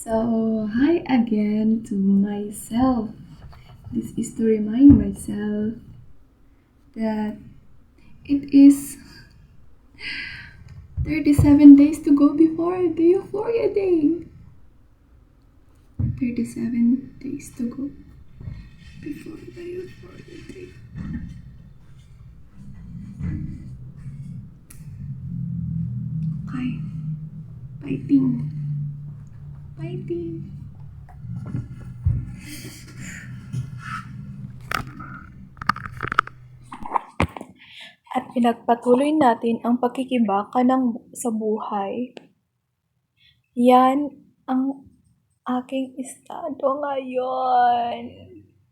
So, hi again to myself. This is to remind myself that it is 37 days to go before the Euphoria Day. 37 days to go before the Euphoria Day. Okay. Fighting. Fighting. At pinagpatuloy natin ang pagkikibaka sa buhay. Yan ang aking estado ngayon.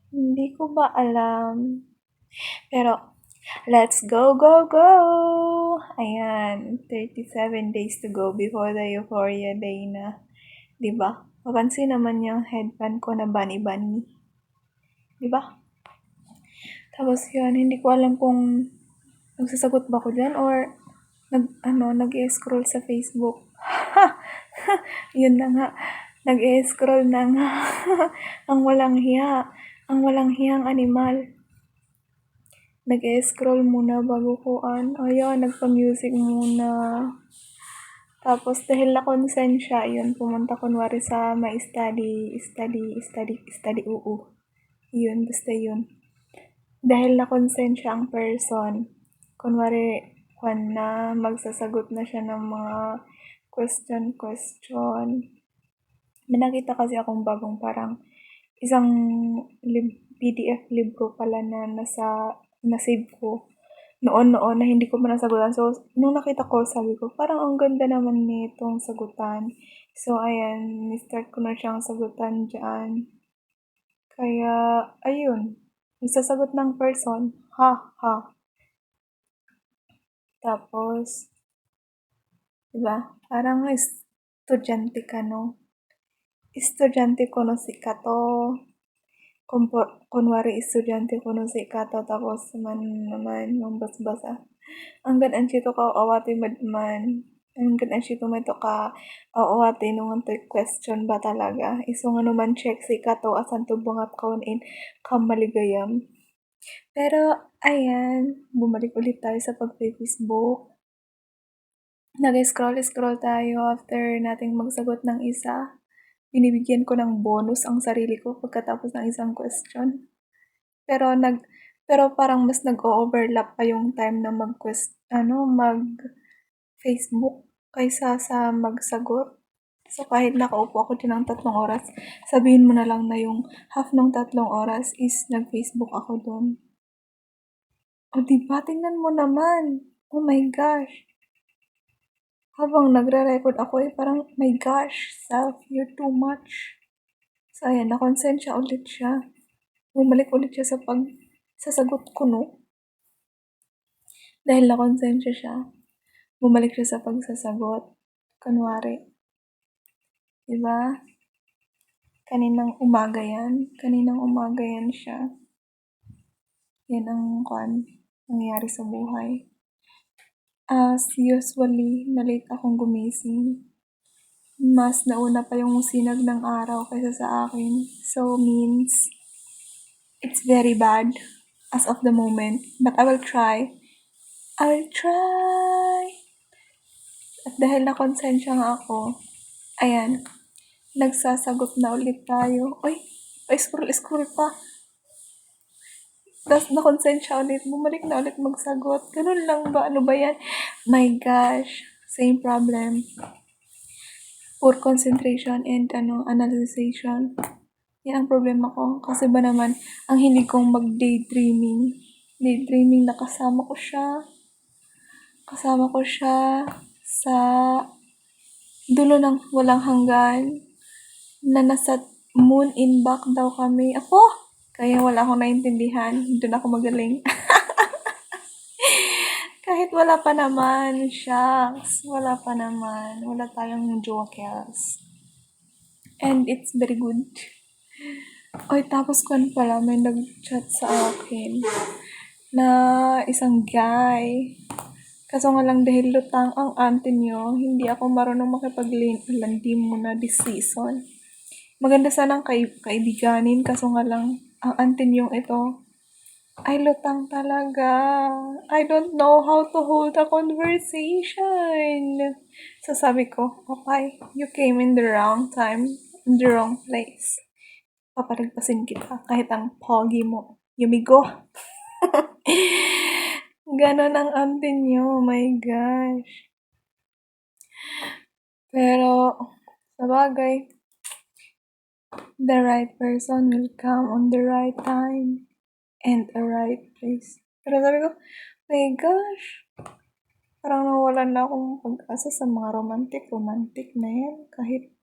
Hindi ko ba alam. Pero, let's go, go, go! Ayan, 37 days to go before the Euphoria Day na. Diba? Mapansin naman yung headband ko na bunny-bunny. Diba? Tapos yun, hindi ko alam kung nagsasagot ba ko dyan or nag-scroll sa Facebook. Yun na nga. Nag-scroll na nga. Ang walang hiya. Ang walang hiyang animal. Nag-scroll muna bago ko ayun, nagpa-music muna. Tapos dahil na-konsensya, yun, pumunta kunwari sa may study, Yun, basta yun. Dahil na-konsensya ang person, kunwari, na magsasagot na siya ng mga question. May nakita kasi akong bagong parang isang PDF libro pala na na-save ko noon na hindi ko pa nasagutan. So, nung nakita ko, sabi ko, parang ang ganda naman nitong sagutan. So, ayan, ni-start ko na siyang sagutan dyan. Kaya, ayun, isasagot ng person, ha. Tapos, diba? Parang estudyante ka, no? Estudyante ko no si Kato. Kunwari, estudyante ko no si Kato. Tapos, naman, mambas-basa. Anggan ang chito ka awati madman. Anggan ang chito may to ka awati nung antoy question ba talaga. Iso nga naman check si Kato asan to bungat kaunin kamaligayam. Pero, ayan, bumalik ulit tayo sa pag-Facebook. Nag-scroll tayo after nating magsagot ng isa. Binibigyan ko ng bonus ang sarili ko pagkatapos ng isang question. Pero parang mas nag-overlap pa yung time na mag-Facebook kaysa sa magsagot. So, kahit nakaupo ako din ng 3 oras, sabihin mo na lang na yung half ng 3 oras is nag-Facebook ako doon. O, diba? Tingnan mo naman. Oh my gosh. Habang nagre-record ako parang, my gosh, self, you're too much. So, ayan, nakonsensya ulit siya. Bumalik ulit siya sa sasagot ko, no? Dahil nakonsensya siya, bumalik siya sa pagsasagot. Kunwari. Diba? Kaninang umaga yan siya. Yan ang nangyayari sa buhay. As usually, na-late akong gumising. Mas nauna pa yung sinag ng araw kaysa sa akin. So, means, it's very bad as of the moment. But I will try. At dahil nakonsensya nga ako, ayan, nagsasagot na ulit tayo. Scroll pa. Tapos nakonsensya ulit, bumalik na ulit magsagot. Ganun lang ba? Ano ba yan? My gosh, same problem. Poor concentration and analyzation. Yan ang problema ko. Kasi ba naman, ang hilig kong mag-daydreaming. Daydreaming na kasama ko siya sa dulo ng walang hanggan na nasa moon in back daw kami. Kaya wala akong naintindihan. Doon ako magaling. Kahit wala pa naman, shucks. Wala tayong jokers. And it's very good. Tapos pala, may nag-chat sa akin na isang guy. Kaso nga lang dahil lutang ang auntie nyo, hindi ako marunong makipaglandi mo na this season. Maganda sanang kaibiganin, kaso nga lang, ang antin yung ito, ay lutang talaga. I don't know how to hold a conversation. So sabi ko, okay, you came in the wrong time, in the wrong place. Papalagpasin kita kahit ang pogi mo. Yumigo. Ganon ang antin niyo, oh my gosh. Pero, sabagay, the right person will come on the right time and a right place. Pero sabi ko, my gosh, parang nawalan na akong pag-asa sa mga romantic na yan. Kahit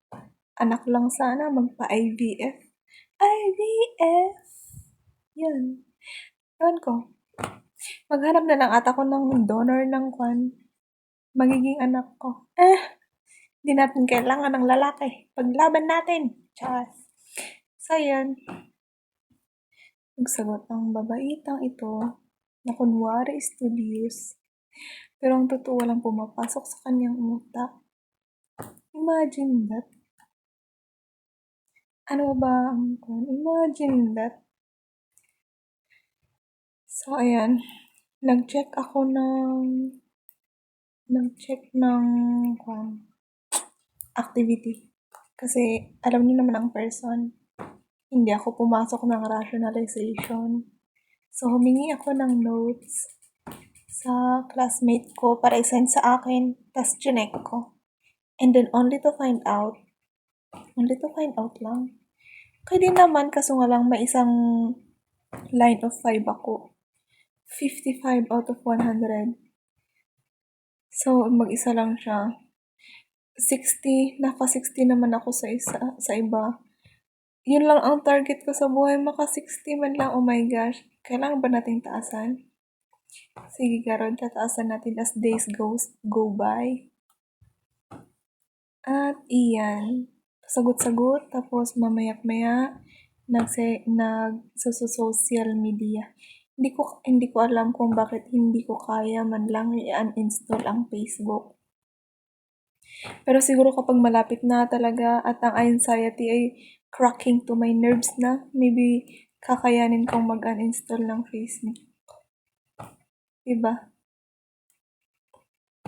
anak lang sana, magpa-IVF. IVF! Yan. Ewan ko. Maghanap na lang ata ko ng donor ng magiging anak ko. Hindi natin kailangan ng lalaki. Paglaban natin. Chas. So, yan. Nagsagot ang babaitang ito na kunwari studious. Pero ang totoo walang pumapasok sa kanyang utak. Imagine that. Ano ba ang Imagine that. So, ayan. Nag-check ng activity. Kasi, alam niyo naman ang person. Hindi ako pumasok ng rationalization. So, humingi ako ng notes sa classmate ko para isend sa akin. Tapos, chinek ko. And then, only to find out lang. Kaya din naman, kaso nga lang may isang line of 5 ako. 55 out of 100. So, mag-isa lang siya. 60, naka 60 naman ako sa iba. Yun lang ang target ko sa buhay, maka 60 man lang. Oh my gosh, kailangan ba nating taasan? Sige, Garod, tataasan natin as days go by. At iyan, sagot-sagot, tapos mamayak-maya, social media. Hindi ko alam kung bakit hindi ko kaya man lang i-uninstall ang Facebook. Pero siguro kapag malapit na talaga at ang anxiety ay cracking to my nerves na, maybe kakayanin kong mag-uninstall ng Facebook. Diba?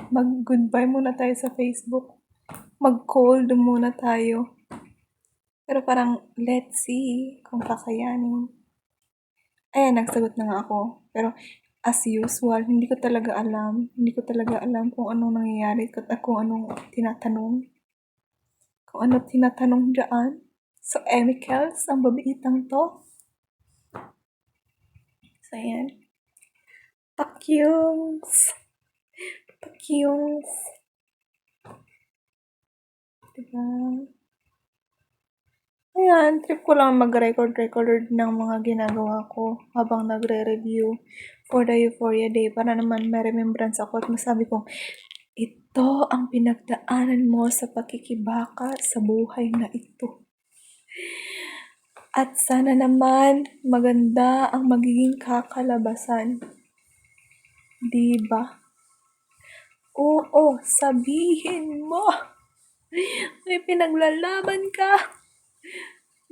Mag-goodbye muna tayo sa Facebook. Mag-cold muna tayo. Pero parang, let's see kung kakayanin. Ayan, nagsagot na nga ako. Pero, as usual, hindi ko talaga alam. Hindi ko talaga alam kung anong nangyayari at kung anong tinatanong. Kung ano tinatanong dyan. So, Emicals, ang babiitang to. So, ayan. Pakyungs. Diba? Ayan, trip ko lang mag-record ng mga ginagawa ko habang nagre-review for the Euphoria Day para naman may remembrance ako at masabi ko, ito ang pinagdaanan mo sa pakikibaka sa buhay na ito. At sana naman maganda ang magiging kakalabasan. Diba? Oo, sabihin mo. May pinaglalaban ka.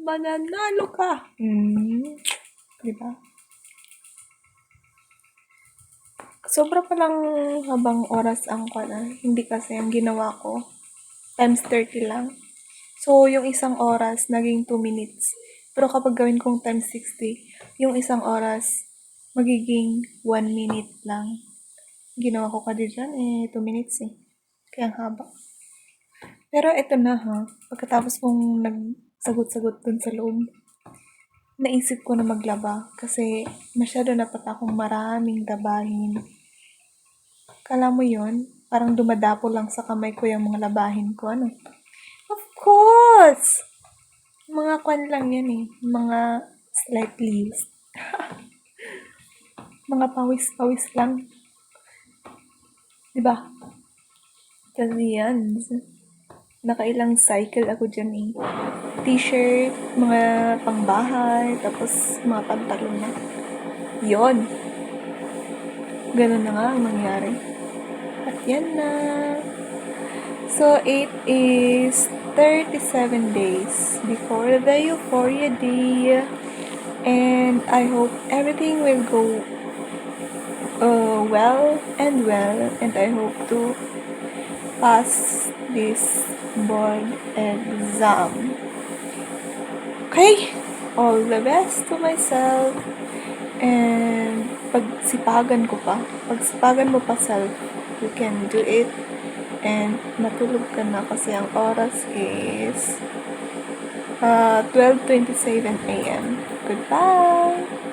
Mananalo ka. Diba? Sobra pa lang habang oras ang hindi kasi ang ginawa ko. Times 30 lang. So, yung isang oras, naging 2 minutes. Pero kapag gawin kong times 60, yung isang oras, magiging 1 minute lang. Ginawa ko ka dyan, 2 minutes eh. Kaya ang haba. Pero ito na pagkatapos kong nagsagot-sagot dun sa loob, naisip ko na maglaba kasi masyado na pata akong maraming labahin. Kala mo yun? Parang dumadapo lang sa kamay ko yung mga labahin ko, ano? Of course! Mga lang yan eh. Mga slight leaves. Mga pawis-pawis lang. Diba? Kasi yan. Nakailang cycle ako dyan eh. T-shirt, mga pangbahay, tapos mga pantalon na. Yon. Ganun na nga ang nangyari. At yan na. So, it is 37 days before the Euphoria Day. And I hope everything will go well, and I hope to pass this board exam. Okay, all the best to myself, and pagsipagan mo pa self, you can do it, and matulog ka na kasi ang oras is 12:27 a.m. Goodbye!